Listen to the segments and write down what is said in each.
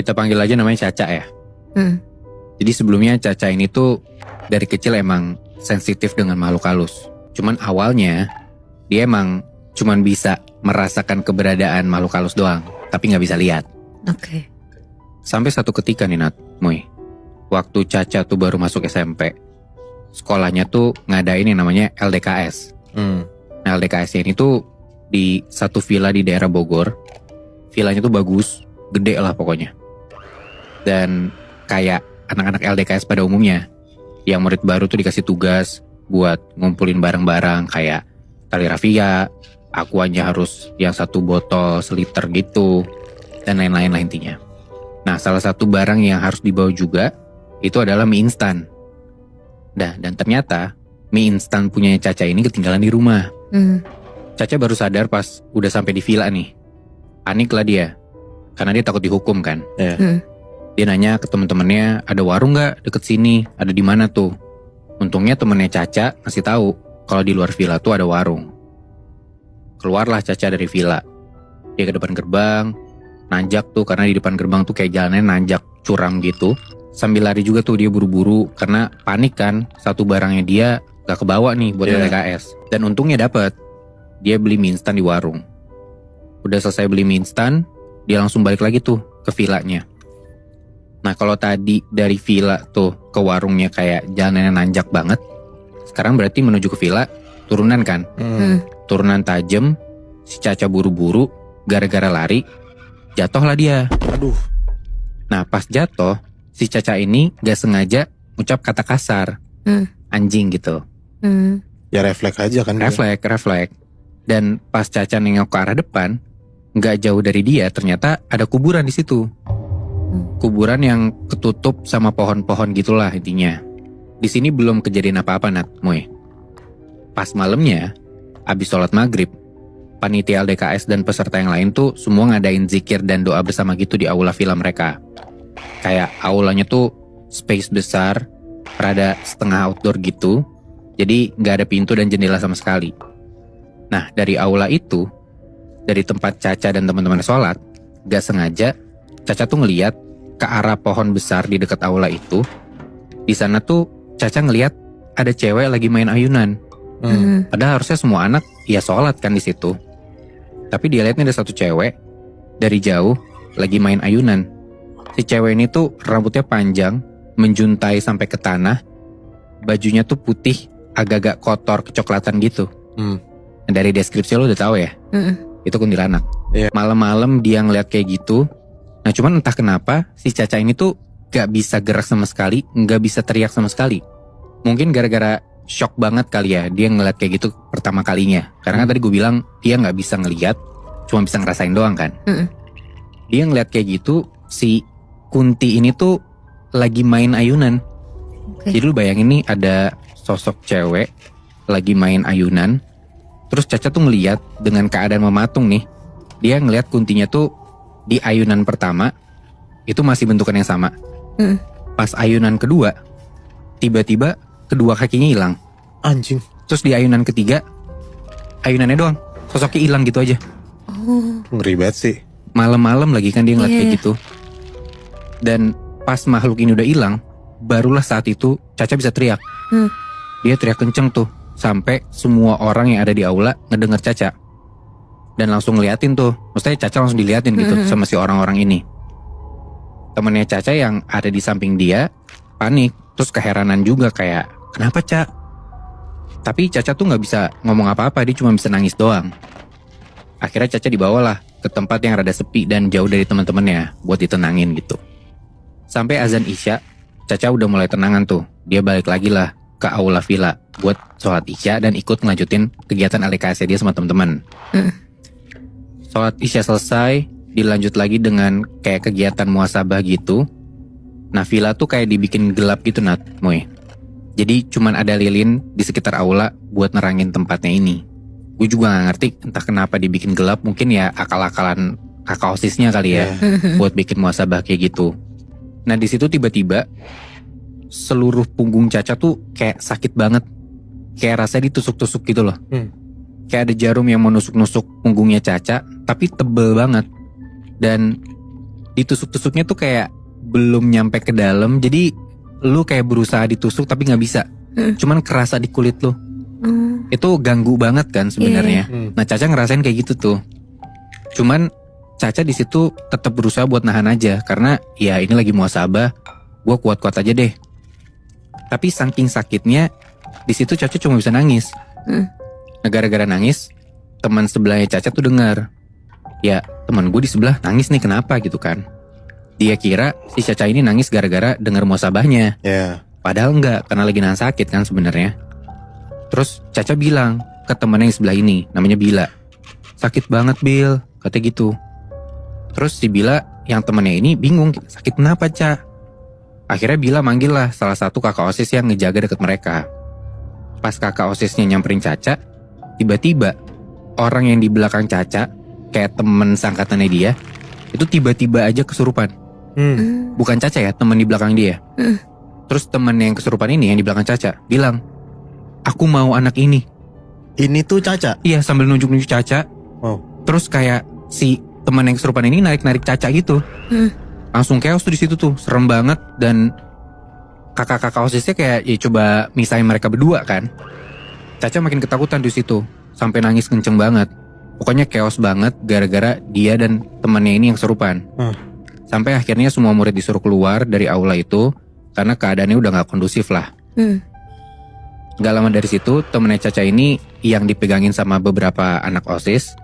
Kita panggil aja namanya Caca ya. Hmm. Jadi sebelumnya Caca ini tuh dari kecil emang sensitif dengan makhluk halus. Cuman awalnya dia emang cuman bisa merasakan keberadaan makhluk halus doang, tapi nggak bisa lihat. Oke. Sampai satu ketika nih Nat, Moy, waktu Caca tuh baru masuk SMP, sekolahnya tuh ngadain yang namanya LDKS. Nah LDKS ini tuh di satu villa di daerah Bogor. Villanya tuh bagus, gede lah pokoknya. Dan kayak anak-anak LDKS pada umumnya, yang murid baru tuh dikasih tugas buat ngumpulin barang-barang kayak tali rafia, aquanya harus yang 1 botol seliter gitu, dan lain-lain lah intinya. Nah salah satu barang yang harus dibawa juga itu adalah mie instan. Nah dan ternyata mie instan punya Caca ini ketinggalan di rumah. Caca baru sadar pas udah sampai di villa nih. Panik lah dia, karena dia takut dihukum kan. Dia nanya ke temen-temennya, ada warung nggak deket sini? Ada di mana tuh? Untungnya temennya Caca ngasih tahu kalau di luar villa tuh ada warung. Keluarlah Caca dari villa. Dia ke depan gerbang, nanjak tuh karena di depan gerbang tuh kayak jalannya nanjak curam gitu. Sambil lari juga tuh dia buru-buru karena panik kan, satu barangnya dia gak kebawa nih buat LDKS. Dan untungnya dapet. Dia beli mie instan di warung. Udah selesai beli mie instan, dia langsung balik lagi tuh ke villanya. Nah kalau tadi dari villa tuh ke warungnya kayak jalannya nanjak banget, sekarang berarti menuju ke villa turunan kan. Turunan tajam, si Caca buru-buru, gara-gara lari, jatuhlah dia. Aduh. Nah pas jatuh, si Caca ini gak sengaja ngucap kata kasar, anjing gitu. Ya refleks aja kan. Refleks. Dan pas Caca nengok ke arah depan, gak jauh dari dia ternyata ada kuburan di situ. Kuburan yang ketutup sama pohon-pohon gitulah intinya. Di sini belum kejadian apa-apa Nat, Moy. Pas malamnya, abis sholat maghrib, panitia LDKS dan peserta yang lain tuh semua ngadain zikir dan doa bersama gitu di aula villa mereka. Kayak aulanya tuh space besar, rada setengah outdoor gitu, jadi gak ada pintu dan jendela sama sekali. Nah dari aula itu, dari tempat Caca dan teman-teman sholat, gak sengaja Caca tuh ngeliat ke arah pohon besar di dekat aula itu. Di sana tuh Caca ngeliat ada cewek lagi main ayunan. Padahal harusnya semua anak ya sholat kan di situ. Tapi dia liatnya ada satu cewek dari jauh lagi main ayunan. Si cewek ini tuh rambutnya panjang, menjuntai sampai ke tanah, bajunya tuh putih, agak-agak kotor, kecoklatan gitu. Dari deskripsi lo udah tahu ya, itu kuntilanak. Malam-malam dia ngeliat kayak gitu. Nah cuman entah kenapa si Caca ini tuh gak bisa gerak sama sekali, gak bisa teriak sama sekali. Mungkin gara-gara shock banget kali ya dia ngeliat kayak gitu pertama kalinya. Karena kan tadi gue bilang dia gak bisa ngeliat, cuma bisa ngerasain doang kan. Dia ngeliat kayak gitu, si Kunti ini tuh lagi main ayunan. Jadi lu bayangin nih ada sosok cewek lagi main ayunan. Terus Caca tuh ngeliat dengan keadaan mematung nih. Dia ngeliat Kuntinya tuh di ayunan pertama itu masih bentukan yang sama. Pas ayunan kedua, tiba-tiba kedua kakinya hilang. Anjing. Terus di ayunan ketiga, ayunannya doang, sosoknya hilang gitu aja. Ngeri banget sih. Malam-malam lagi kan dia ngeliat kayak gitu. Dan pas makhluk ini udah hilang, barulah saat itu Caca bisa teriak. Dia teriak kenceng tuh, sampai semua orang yang ada di aula ngedenger Caca. Dan langsung ngeliatin tuh, maksudnya Caca langsung diliatin gitu sama si orang-orang ini. Temennya Caca yang ada di samping dia panik, terus keheranan juga kayak, kenapa Ca? Tapi Caca tuh gak bisa ngomong apa-apa, dia cuma bisa nangis doang. Akhirnya Caca dibawalah ke tempat yang rada sepi dan jauh dari teman-temannya buat ditenangin gitu. Sampai azan Isya, Caca udah mulai tenangan tuh. Dia balik lagi lah ke aula villa buat sholat Isya dan ikut ngelanjutin kegiatan LDKS dia sama teman-teman. Sholat Isya selesai, dilanjut lagi dengan kayak kegiatan muhasabah gitu. Nah villa tuh kayak dibikin gelap gitu Nat, Moy. Jadi cuman ada lilin di sekitar aula buat nerangin tempatnya ini. Gue juga gak ngerti entah kenapa dibikin gelap, mungkin ya akal-akalan kakak osisnya kali ya buat bikin muhasabah kayak gitu. Nah di situ tiba-tiba seluruh punggung Caca tuh kayak sakit banget, kayak rasanya ditusuk-tusuk gitu loh. Kayak ada jarum yang mau nusuk-nusuk punggungnya Caca, tapi tebel banget. Dan ditusuk-tusuknya tuh kayak belum nyampe ke dalam. Jadi lu kayak berusaha ditusuk tapi gak bisa. Cuman kerasa di kulit lu. Itu ganggu banget kan sebenarnya. Nah Caca ngerasain kayak gitu tuh. Cuman Caca di situ tetap berusaha buat nahan aja. Karena ya ini lagi muhasabah, gue kuat-kuat aja deh. Tapi saking sakitnya di situ Caca cuma bisa nangis. Nah gara-gara nangis, teman sebelahnya Caca tuh dengar. Ya teman gue di sebelah nangis nih kenapa gitu kan. Dia kira si Caca ini nangis gara-gara dengar muhasabahnya. Padahal enggak, karena lagi nahan sakit kan sebenarnya. Terus Caca bilang ke temannya yang sebelah ini, namanya Bila. Sakit banget Bil, katanya gitu. Terus si Bila yang temannya ini bingung, sakit kenapa Ca? Akhirnya Bila manggil lah salah satu kakak OSIS yang ngejaga deket mereka. Pas kakak OSISnya nyamperin Caca, tiba-tiba orang yang di belakang Caca, kayak temen seangkatannya dia, itu tiba-tiba aja kesurupan. Bukan Caca ya, temen di belakang dia. Terus temen yang kesurupan ini yang di belakang Caca bilang, aku mau anak ini. Ini tuh Caca? Iya, sambil nunjuk-nunjuk Caca. Terus kayak si teman yang kesurupan ini narik-narik Caca gitu. Langsung chaos tuh di situ tuh, serem banget. Dan kakak-kakak OSISnya kayak ya coba misahin mereka berdua kan. Caca makin ketakutan di situ, sampai nangis kenceng banget. Pokoknya chaos banget gara-gara dia dan temannya ini yang kesurupan. Sampai akhirnya semua murid disuruh keluar dari aula itu karena keadaannya udah gak kondusif lah. Gak lama dari situ temennya Caca ini yang dipegangin sama beberapa anak OSIS,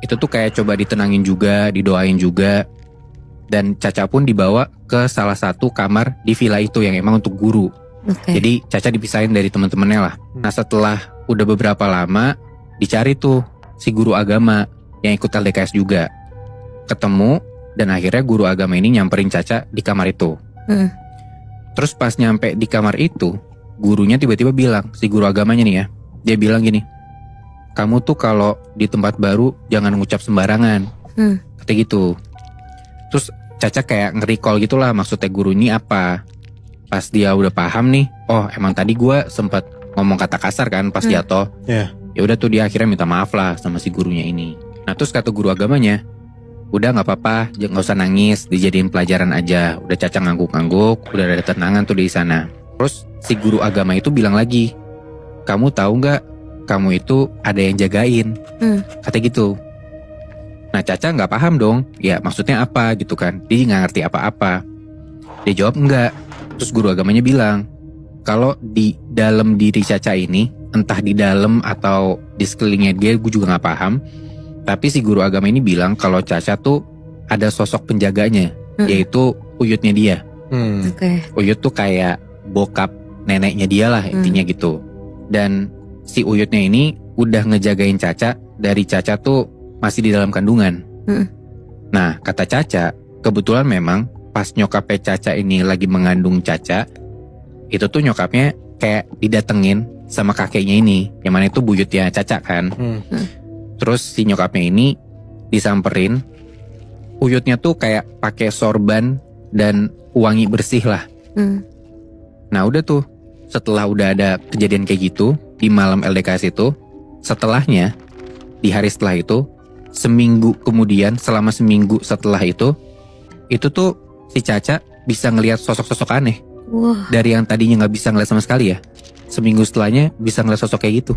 itu tuh kayak coba ditenangin juga, didoain juga. Dan Caca pun dibawa ke salah satu kamar di villa itu yang emang untuk guru. Jadi Caca dipisahin dari teman-temannya lah. Nah setelah udah beberapa lama dicari tuh si guru agama yang ikut LDKS juga. Ketemu dan akhirnya guru agama ini nyamperin Caca di kamar itu. Terus pas nyampe di kamar itu, gurunya tiba-tiba bilang, si guru agamanya nih ya, dia bilang gini, kamu tuh kalau di tempat baru jangan ngucap sembarangan. Katanya gitu. Terus Caca kayak nge-recall gitulah maksudnya guru ini apa. Pas dia udah paham nih, oh emang tadi gue sempat ngomong kata kasar kan pas jatuh. Ya udah tuh dia akhirnya minta maaf lah sama si gurunya ini. Nah terus kata guru agamanya, udah nggak apa-apa, nggak usah nangis, dijadiin pelajaran aja. Udah Caca ngangguk-ngangguk, udah ada tenangan tuh di sana. Terus si guru agama itu bilang lagi, kamu tahu nggak, kamu itu ada yang jagain. Kata gitu. Nah Caca nggak paham dong, ya maksudnya apa gitu kan? Dia nggak ngerti apa-apa. Dia jawab enggak. Terus guru agamanya bilang, kalau di dalam diri Caca ini, entah di dalam atau di sekelilingnya dia, gue juga nggak paham. Tapi si guru agama ini bilang kalau Caca tuh ada sosok penjaganya, yaitu uyutnya dia. Uyut tuh kayak bokap neneknya dia lah intinya gitu. Dan si uyutnya ini udah ngejagain Caca dari Caca tuh masih di dalam kandungan. Nah kata Caca, kebetulan memang pas nyokapnya Caca ini lagi mengandung Caca, itu tuh nyokapnya kayak didatengin sama kakeknya ini, yang mana itu buyutnya Caca kan. Terus si nyokapnya ini disamperin, uyutnya tuh kayak pakai sorban dan wangi bersih lah. Nah udah tuh, setelah udah ada kejadian kayak gitu di malam LDKS itu, setelahnya di hari setelah itu, seminggu kemudian, selama seminggu setelah itu tuh si Caca bisa ngelihat sosok-sosok aneh. Dari yang tadinya nggak bisa ngeliat sama sekali ya, seminggu setelahnya bisa ngeliat sosok kayak gitu.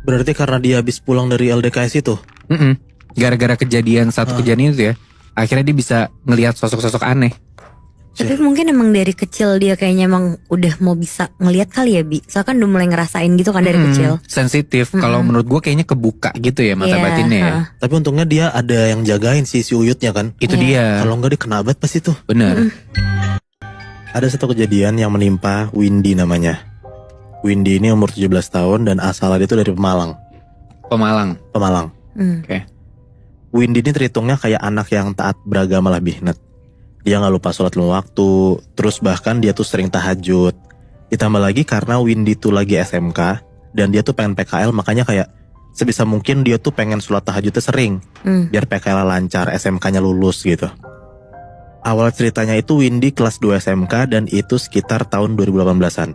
Berarti karena dia habis pulang dari LDKS itu? Gara-gara kejadian kejadian itu ya, akhirnya dia bisa ngelihat sosok-sosok aneh. Tapi mungkin emang dari kecil dia kayaknya emang udah mau bisa ngelihat kali ya Bi. Soalnya kan udah mulai ngerasain gitu kan dari kecil. Sensitif. Kalau menurut gue kayaknya kebuka gitu ya mata batinnya ya. Tapi untungnya dia ada yang jagain si uyutnya kan. Itu dia. Kalau enggak dia kena banget pas itu. Bener. Ada satu kejadian yang menimpa Windy namanya. Windy ini umur 17 tahun dan asalnya itu dari Pemalang. Pemalang. Oke. Windy ini terhitungnya kayak anak yang taat beragama lah Bihnat. Dia gak lupa sholat 5 waktu. Terus bahkan dia tuh sering tahajud. Ditambah lagi karena Windy tuh lagi SMK dan dia tuh pengen PKL, makanya kayak sebisa mungkin dia tuh pengen sholat tahajudnya sering, biar PKL lancar, SMK-nya lulus gitu. Awal ceritanya itu Windy kelas 2 SMK dan itu sekitar tahun 2018an.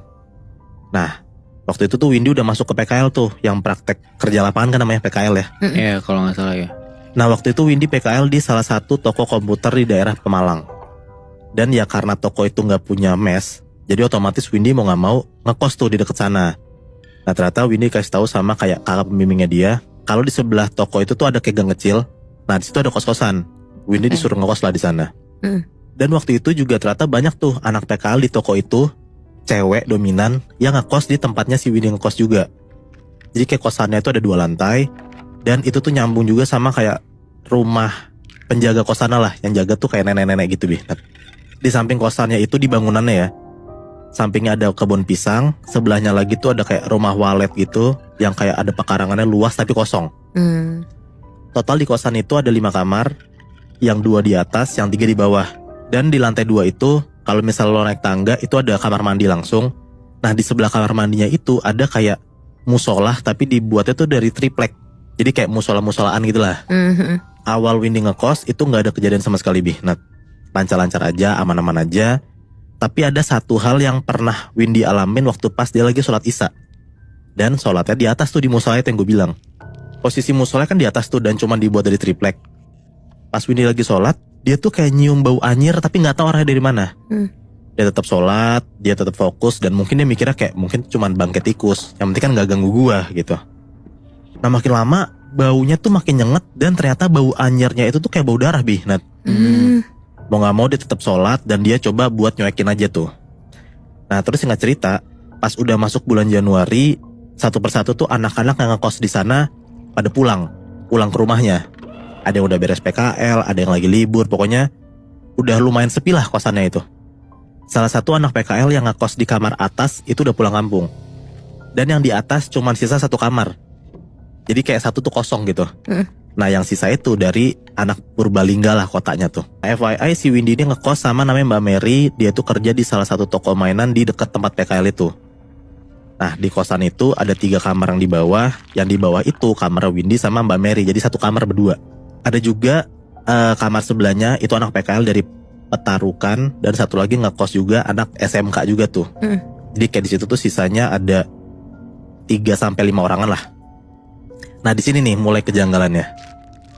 Nah waktu itu tuh Windy udah masuk ke PKL tuh, yang praktek kerja lapangan kan namanya PKL ya. Iya kalau gak salah ya. Nah waktu itu Windy PKL di salah satu toko komputer di daerah Pemalang. Dan ya karena toko itu gak punya mes, jadi otomatis Windy mau gak mau ngekos tuh di deket sana. Nah ternyata Windy kasih tahu sama kayak kakak pembimbingnya dia, kalau di sebelah toko itu tuh ada kayak gang kecil. Nah di situ ada kos-kosan. Windy disuruh ngekos lah di sana. Dan waktu itu juga ternyata banyak tuh anak PKL di toko itu, cewek dominan yang ngekos di tempatnya si Windy ngekos juga. Jadi kayak kosannya itu ada 2 lantai, dan itu tuh nyambung juga sama kayak rumah penjaga kosannya lah, yang jaga tuh kayak nenek-nenek gitu Bi. Di samping kosannya itu di bangunannya ya, sampingnya ada kebun pisang, sebelahnya lagi tuh ada kayak rumah walet gitu, yang kayak ada pekarangannya luas tapi kosong. Total di kosan itu ada 5 kamar, yang 2 di atas, yang 3 di bawah. Dan di lantai 2 itu, kalau misal lo naik tangga itu ada kamar mandi langsung. Nah di sebelah kamar mandinya itu ada kayak musola, tapi dibuatnya tuh dari triplek. Jadi kayak musola-musolaan gitu lah. Awal Windy ngekos itu gak ada kejadian sama sekali Bi. Nah, lancar-lancar aja, aman-aman aja. Tapi ada satu hal yang pernah Windy alamin waktu pas dia lagi sholat isya. Dan sholatnya di atas tuh di musola itu yang gue bilang. Posisi musola kan di atas tuh dan cuma dibuat dari triplek. Pas Windy lagi sholat, dia tuh kayak nyium bau anyir tapi gak tahu arahnya dari mana. Dia tetap sholat, dia tetap fokus, dan mungkin dia mikirnya kayak mungkin cuma bangkai tikus. Yang penting kan gak ganggu gua gitu. Nah makin lama baunya tuh makin nyenget, dan ternyata bau anyirnya itu tuh kayak bau darah Bi. Nah, mau gak mau dia tetap sholat dan dia coba buat nyuekin aja tuh. Nah terus singkat cerita, pas udah masuk bulan Januari, satu persatu tuh anak-anak yang ngekos di sana pada pulang ke rumahnya. Ada yang udah beres PKL, ada yang lagi libur, pokoknya udah lumayan sepi lah kosannya itu. Salah satu anak PKL yang ngekos di kamar atas itu udah pulang kampung. Dan yang di atas cuman sisa 1 kamar. Jadi kayak satu tuh kosong gitu. Nah yang sisa itu dari anak Purbalingga lah kotanya tuh. FYI si Windy ini ngekos sama namanya Mbak Mary. Dia tuh kerja di salah satu toko mainan di dekat tempat PKL itu. Nah di kosan itu ada 3 kamar yang di bawah. Yang di bawah itu kamar Windy sama Mbak Mary. Jadi 1 kamar berdua. Ada juga kamar sebelahnya itu anak PKL dari Petarukan. Dan satu lagi ngekos juga anak SMK juga tuh. Jadi kayak di situ tuh sisanya ada 3-5 orangan lah. Nah di sini nih mulai kejanggalannya.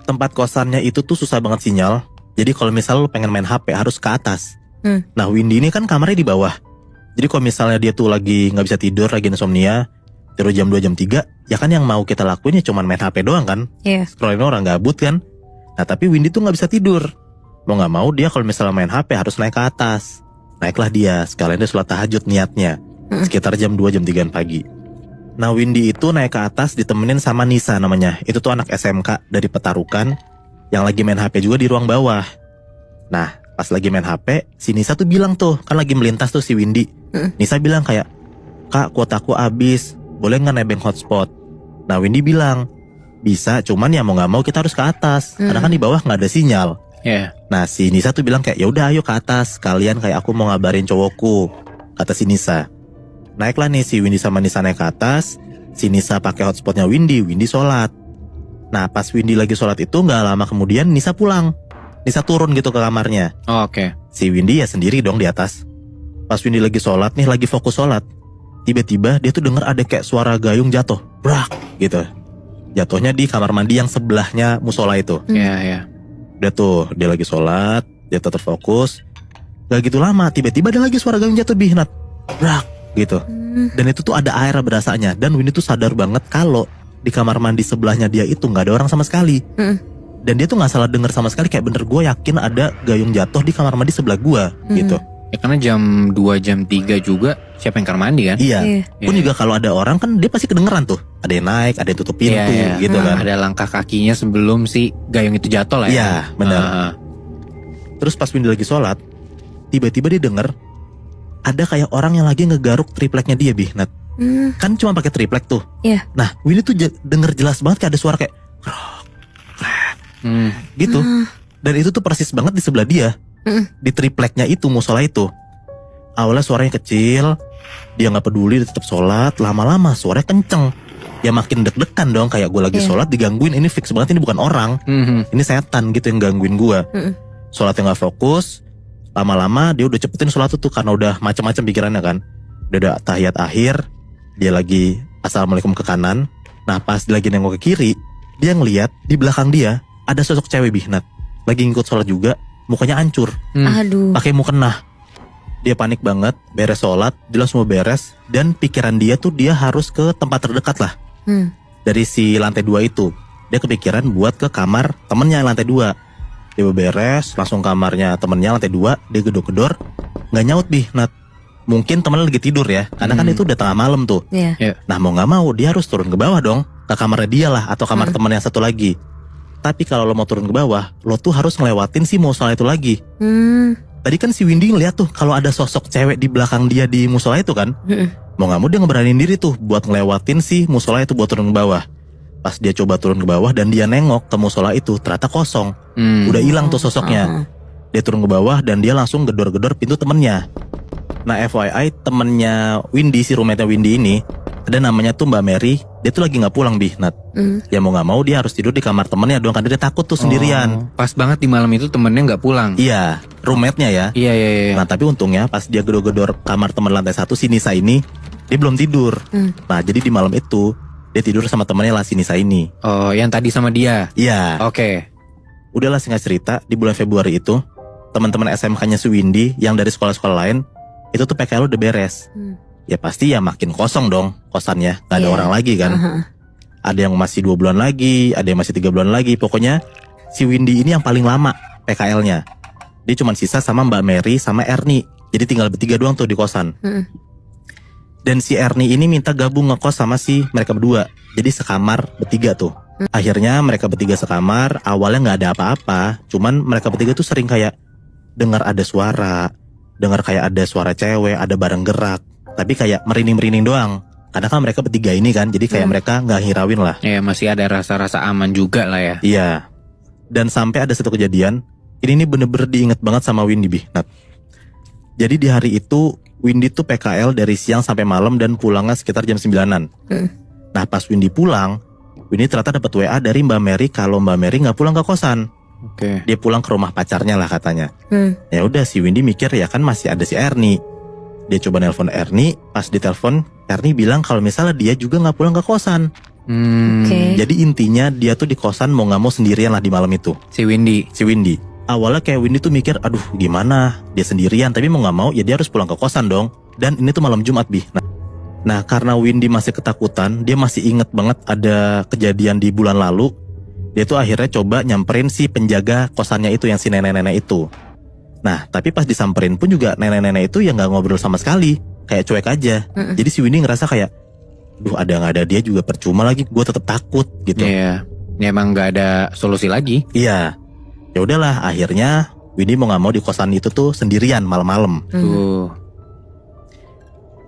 Tempat kosannya itu tuh susah banget sinyal. Jadi kalau misal lo pengen main HP harus ke atas. Nah Windy ini kan kamarnya di bawah. Jadi kalau misalnya dia tuh lagi gak bisa tidur, lagi insomnia, terus jam 2 jam 3, ya kan yang mau kita lakuin ya cuman main HP doang kan. Scrollin orang gabut kan. Nah tapi Windy tuh gak bisa tidur. Mau gak mau dia kalau misalnya main HP harus naik ke atas. Naiklah dia, sekalian dia sholat tahajud niatnya. Sekitar jam 2 jam 3 pagi. Nah Windy itu naik ke atas ditemenin sama Nisa namanya. Itu tuh anak SMK dari Petarukan yang lagi main HP juga di ruang bawah. Nah pas lagi main HP, si Nisa tuh bilang tuh, kan lagi melintas tuh si Windy. Nisa bilang kayak, "Kak kuotaku habis, boleh gak nebeng hotspot?" Nah Windy bilang, "Bisa, cuman ya mau gak mau kita harus ke atas. Karena kan di bawah gak ada sinyal." Nah si Nisa tuh bilang kayak, "Ya udah ayo ke atas, kalian kayak aku mau ngabarin cowokku," kata si Nisa. Naiklah nih si Windy sama Nisa naik ke atas. Si Nisa pakai hotspotnya Windy sholat. Nah pas Windy lagi sholat itu gak lama kemudian Nisa pulang. Nisa turun gitu ke kamarnya. Oke. Si Windy ya sendiri dong di atas. Pas Windy lagi sholat nih, lagi fokus sholat, tiba-tiba dia tuh denger ada kayak suara gayung jatuh, brak gitu. Jatuhnya di kamar mandi yang sebelahnya musola itu. Iya. Udah tuh dia lagi sholat, dia tetap fokus. Gak gitu lama tiba-tiba ada lagi suara gayung jatuh Binat, brak gitu. Dan itu tuh ada air berasanya. Dan Windy tuh sadar banget kalau di kamar mandi sebelahnya dia itu gak ada orang sama sekali. Dan dia tuh gak salah denger sama sekali. Kayak bener gue yakin ada gayung jatuh di kamar mandi sebelah gue gitu. Ya karena jam 2 jam 3 juga siapa yang kamar mandi kan? Iya. Pun juga kalau ada orang kan dia pasti kedengeran tuh. Ada yang naik, ada yang tutup pintu gitu kan. Ada langkah kakinya sebelum si gayung itu jatuh lah ya. Iya bener. Terus pas Windy lagi sholat, tiba-tiba dia denger ada kayak orang yang lagi ngegaruk tripleknya dia Nat. Kan cuma pakai triplek tuh. Nah Windy tuh denger jelas banget kayak ada suara kayak gitu. Dan itu tuh persis banget di sebelah dia. Di tripleknya itu, musola itu. Awalnya suaranya kecil, dia gak peduli, dia tetap sholat. Lama-lama suaranya kenceng. Ya makin deg-degan dong, kayak gue lagi sholat digangguin. Ini fix banget ini bukan orang. Ini setan gitu yang gangguin gue. Sholatnya gak fokus. Lama-lama dia udah cepetin sholat tuh karena udah macam-macam pikirannya kan. Udah ada tahiyat akhir, dia lagi assalamualaikum ke kanan. Nah pas dia lagi nengok ke kiri, dia ngeliat di belakang dia ada sosok cewek Bihnat lagi ngikut sholat juga, mukanya hancur, Aduh. pakai mukena. Dia panik banget, beres sholat, dia langsung mau beres, dan pikiran dia tuh dia harus ke tempat terdekat lah dari si lantai 2 itu. Dia kepikiran buat ke kamar temennya lantai 2. Dia beres, langsung kamarnya temennya lantai 2, dia gedor-gedor, nggak nyaut Bihnat. Mungkin temennya lagi tidur ya, karena kan itu udah tengah malam tuh. Iya. Nah mau gak mau dia harus turun ke bawah dong, ke kamarnya dia lah atau kamar teman yang satu lagi. Tapi kalau lo mau turun ke bawah, lo tuh harus ngelewatin si musola itu lagi. Tadi kan si Windy ngeliat tuh kalau ada sosok cewek di belakang dia di musola itu kan. Mau gak mau dia ngeberanin diri tuh buat ngelewatin si musola itu buat turun ke bawah. Pas dia coba turun ke bawah dan dia nengok ke musola itu, ternyata kosong. Udah hilang tuh sosoknya. Dia turun ke bawah dan dia langsung gedor-gedor pintu temennya. Nah FYI temennya Windy, si roommate-nya Windy ini, ada namanya tuh Mbak Mary. Dia tuh lagi gak pulang Bihnat. Ya mau gak mau dia harus tidur di kamar temennya dong, karena dia takut tuh sendirian. Pas banget di malam itu temennya nggak pulang. Iya, roommate-nya ya. Iya. Nah tapi untungnya pas dia gedor-gedor kamar teman lantai 1 si Nisa ini, dia belum tidur. Nah jadi di malam itu dia tidur sama temannya lah si Nisa ini. Oh, yang tadi sama dia. Iya. Oke. Udahlah singkat cerita, di bulan Februari itu teman-teman SMK-nya si Windy yang dari sekolah-sekolah lain itu tuh PKL udah beres. Ya pasti ya makin kosong dong kosannya, gak ada orang lagi kan. Ada yang masih 2 bulan lagi, ada yang masih 3 bulan lagi. Pokoknya si Windy ini yang paling lama PKL-nya. Dia cuma sisa sama Mbak Mary sama Ernie. Jadi tinggal bertiga doang tuh di kosan. Dan si Ernie ini minta gabung ngekos sama si mereka berdua. Jadi sekamar bertiga tuh. Akhirnya mereka bertiga sekamar. Awalnya gak ada apa-apa, cuman mereka bertiga tuh sering kayak dengar ada suara, dengar kayak ada suara cewek, ada barang gerak, tapi kayak merinding-merinding doang. Karena kan mereka bertiga ini kan, jadi kayak mereka nggak hirauin lah. Ya masih ada rasa-rasa aman juga lah ya. Iya. Dan sampai ada satu kejadian, ini bener-bener diinget banget sama Windy Bihnat. Jadi di hari itu Windy tuh PKL dari siang sampai malam dan pulangnya sekitar jam 9-an. Nah pas Windy pulang, Windy ternyata dapat WA dari Mbak Mary kalau Mbak Mary nggak pulang ke kosan. Oke. Dia pulang ke rumah pacarnya lah katanya. Ya udah si Windy mikir ya kan masih ada si Ernie. Dia coba nelpon Ernie, pas ditelepon Ernie bilang kalau misalnya dia juga nggak pulang ke kosan. Jadi intinya dia tuh di kosan mau nggak mau sendirian lah di malam itu. Si Windy. Awalnya kayak Windy tuh mikir, aduh gimana dia sendirian, tapi mau nggak mau ya dia harus pulang ke kosan dong. Dan ini tuh malam Jumat Nah karena Windy masih ketakutan, dia masih inget banget ada kejadian di bulan lalu. Dia tuh akhirnya coba nyamperin si penjaga kosannya itu yang si nenek-nenek itu. Nah tapi pas disamperin pun juga nenek-nenek itu ya gak ngobrol sama sekali, kayak cuek aja. Jadi si Windy ngerasa kayak, duh ada gak ada dia juga percuma lagi, gue tetap takut gitu. Iya. Ya, emang gak ada solusi lagi. Iya. Ya udahlah akhirnya Windy mau gak mau di kosan itu tuh sendirian malam-malam.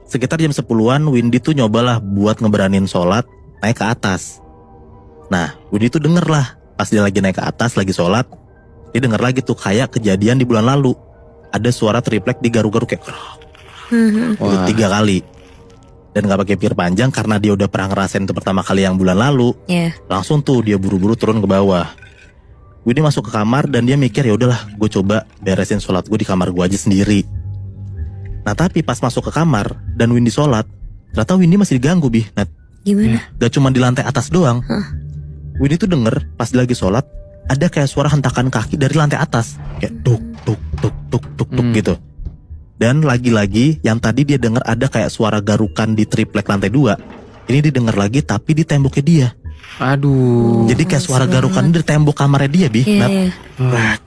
Sekitar jam 10-an Windy tuh nyobalah buat ngeberanin sholat naik ke atas. Nah Windy tuh denger lah pas dia lagi naik ke atas lagi sholat, dia denger lagi tuh kayak kejadian di bulan lalu. Ada suara triplek digaru-garu kayak itu 3 kali. Dan gak pakai pikir panjang karena dia udah pernah ngerasain itu pertama kali yang bulan lalu. Langsung tuh dia buru-buru turun ke bawah. Windy masuk ke kamar dan dia mikir ya udahlah gue coba beresin sholat gue di kamar gue aja sendiri. Nah tapi pas masuk ke kamar dan Windy sholat, ternyata Windy masih diganggu Bihnat. Gimana? Gak cuma di lantai atas doang. Windy tuh denger pas dia lagi sholat ada kayak suara hentakan kaki dari lantai atas, kayak tuk tuk tuk tuk tuk tuk gitu. Dan lagi-lagi yang tadi dia denger ada kayak suara garukan di triplek lantai 2, ini didengar lagi tapi di temboknya dia. Aduh. Jadi kayak suara garukan di tembok kamarnya dia Bihnat.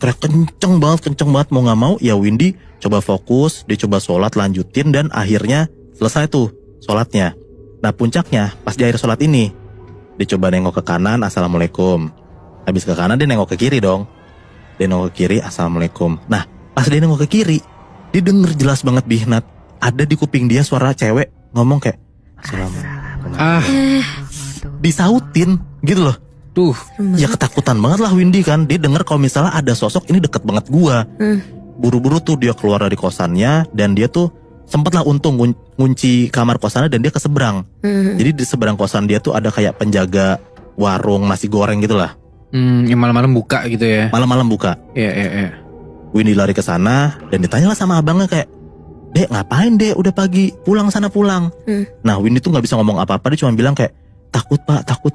Kayak kenceng banget mau gak mau ya Windy coba fokus, dia coba sholat lanjutin dan akhirnya selesai tuh sholatnya. Nah puncaknya pas di akhir sholat ini, dia coba nengok ke kanan, assalamualaikum. Habis ke kanan dia nengok ke kiri dong. Dia nengok ke kiri, assalamualaikum. Nah pas dia nengok ke kiri, dia denger jelas banget Bihnat, ada di kuping dia suara cewek ngomong kayak assalamualaikum. Disautin gitu loh. Tuh. Ya ketakutan banget lah Windy kan. Dia denger kalau misalnya ada sosok ini deket banget gua. Buru-buru tuh dia keluar dari kosannya dan dia tuh sempet lah untung ngunci kamar kosannya dan dia ke seberang. Jadi di seberang kosan dia tuh ada kayak penjaga warung nasi goreng gitu lah. Yang malam-malam buka gitu ya. Malam-malam buka. Iya. Windy lari ke sana dan ditanyalah sama abangnya kayak, "Dek, ngapain Dek? Udah pagi, pulang sana pulang." Nah Windy tuh nggak bisa ngomong apa-apa, dia cuma bilang kayak takut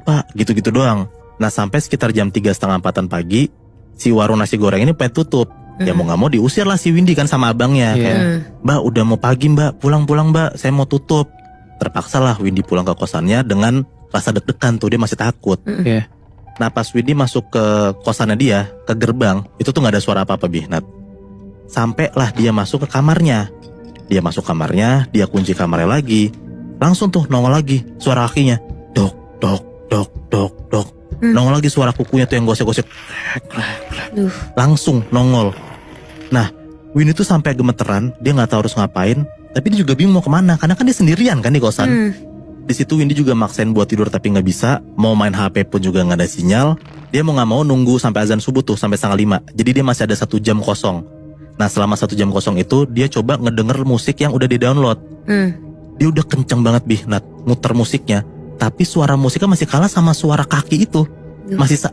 pak, gitu-gitu doang. Nah sampai sekitar jam 3:30-4 pagi, si warung nasi goreng ini pengen tutup. Ya mau gak mau diusir lah si Windy kan sama abangnya. Iya. Kayak, Mbak udah mau pagi mbak, pulang-pulang mbak, saya mau tutup. Terpaksa lah Windy pulang ke kosannya dengan rasa deg-degan tuh, dia masih takut. Iya. Nah pas Windy masuk ke kosannya dia, ke gerbang, itu tuh gak ada suara apa-apa Bihnat. Sampailah dia masuk ke kamarnya. Dia masuk kamarnya, dia kunci kamarnya lagi. Langsung tuh nongol lagi suara kakinya. Dok, dok, dok, dok, dok. Nongol lagi suara kukunya tuh yang gosek-gosek. Langsung nongol. Nah, Windy tuh sampai gemeteran, dia nggak tahu harus ngapain, tapi dia juga bingung mau kemana, karena kan dia sendirian kan di kosan. Di situ Windy juga maksain buat tidur tapi nggak bisa, mau main HP pun juga nggak ada sinyal. Dia mau nggak mau nunggu sampai azan subuh tuh, sampai 4:30. Jadi dia masih ada 1 jam kosong. Nah selama 1 jam kosong itu, dia coba ngedenger musik yang udah di-download. Dia udah kenceng banget Bihnat, muter musiknya, tapi suara musiknya masih kalah sama suara kaki itu.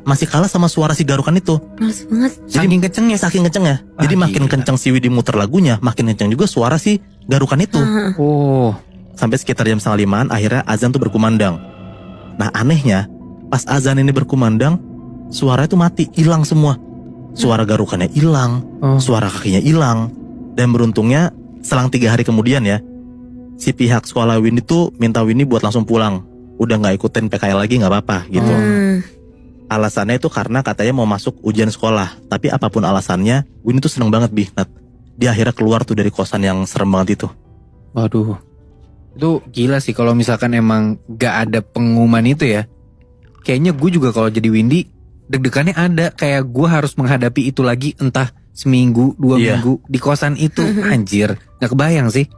Masih kalah sama suara si garukan itu. Males banget. Saking kencengnya. Saking kencengnya. Jadi makin gila. kenceng si Windy muter lagunya, makin kenceng juga suara si garukan itu. Oh. Sampai sekitar jam 4:30 akhirnya azan tuh berkumandang. Nah anehnya, pas azan ini berkumandang, suara itu mati, hilang semua. Suara garukannya hilang, suara kakinya hilang. Dan beruntungnya selang 3 hari kemudian ya, si pihak sekolah Windy tuh minta Windy buat langsung pulang. Udah gak ikutin PKL lagi gak apa-apa gitu. Alasannya itu karena katanya mau masuk ujian sekolah. Tapi apapun alasannya, Windy tuh seneng banget Bihnat. Dia akhirnya keluar tuh dari kosan yang serem banget itu. Waduh. Itu gila sih kalau misalkan emang gak ada pengumuman itu ya. Kayaknya gue juga kalau jadi Windy, deg-degannya ada. Kayak gue harus menghadapi itu lagi entah seminggu, 2 minggu di kosan itu. Anjir, gak kebayang sih.